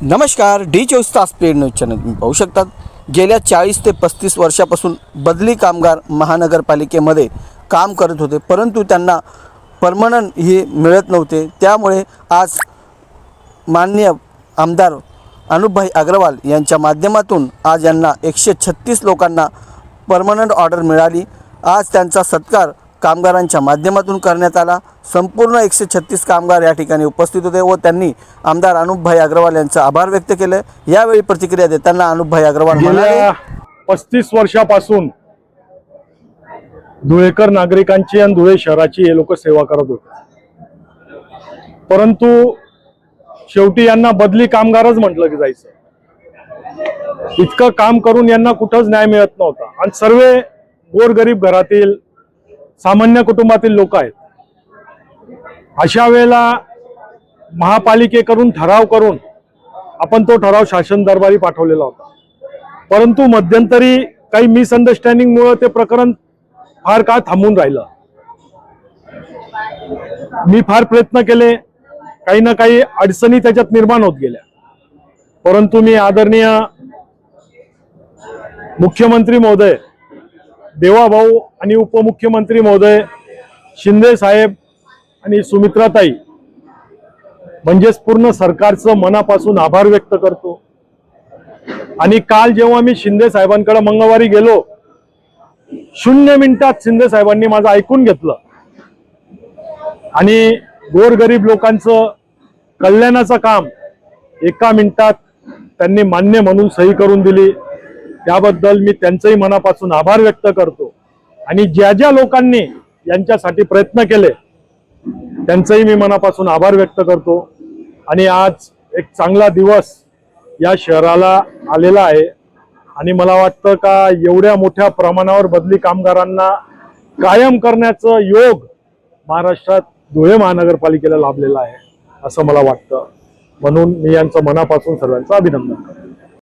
नमस्कार, डी24 तास paid news channel तुम्ही पाहू शकतात। गेल्या 40 ते 35 वर्षापासून बदली कामगार महानगरपालिकेमध्ये काम करत होते, परंतु त्यांना परमनंट ही मिळत नव्हते। त्यामुळे आज माननीय आमदार अनुपभाई अग्रवाल यांच्या माध्यमातून आज यांना 136 लोकांना परमनंट ऑर्डर मिळाली। आज त्यांचा सत्कार कामगारांच्या माध्यमातून करण्यात आला। संपूर्ण 136 कामगार या ठिकाणी उपस्थित होते व त्यांनी आमदार अनुपभाई अग्रवाल यांचा आभार व्यक्त केले। यावेळी प्रतिक्रिया देताना अनुपभाई अग्रवाल गेल्या 35 वर्षापासून धुळेकर नागरिकांची आणि धुळे शहराची हे लोक सेवा करत होते, परंतु शेवटी यांना बदली कामगारच म्हटलं की जायचं। इतकं काम करून यांना कुठंच न्याय मिळत नव्हता आणि सर्व गोरगरीब घरातील सामान्य कुटुंबातील लोक आहेत। अशा वेळेला महापालिकेकडून ठराव करून आपण तो ठराव शासन दरबारी पाठवलेला होता, परंतु मध्यंतरी काही मिसअंडरस्टँडिंगमुळे ते प्रकरण फार काळ थांबून राहिलं। मी फार प्रयत्न केले, काही ना काही अडचणी त्याच्यात निर्माण होत गेल्या, परंतु मी आदरणीय मुख्यमंत्री महोदय देवाभाऊ आणि उपमुख्यमंत्री महोदय शिंदे साहेब आणि सुमित्राताई म्हणजेच पूर्ण सरकारचं मनापासून आभार व्यक्त करतो। आणि काल जेव्हा मी शिंदे साहेबांकडे मंगळवारी गेलो, 0 मिनिटात शिंदे साहेबांनी माझं ऐकून घेतलं आणि गोरगरीब लोकांचं कल्याणाचं काम 1 मिनिटात त्यांनी मान्य म्हणून सही करून दिली। त्याबद्दल मी त्यांचंही मनापासून आभार व्यक्त करतो आणि ज्या ज्या लोकांनी यांच्यासाठी प्रयत्न केले त्यांचंही मी मनापासून आभार व्यक्त करतो। आणि आज एक चांगला दिवस या शहराला आलेला आहे आणि मला वाटतं का एवढ्या मोठ्या प्रमाणावर बदली कामगारांना कायम करण्याचं योग महाराष्ट्रात धुळे महानगरपालिकेला लाभलेला आहे असं मला वाटतं। म्हणून मी यांचं मनापासून सर्वांचं अभिनंदन करतो।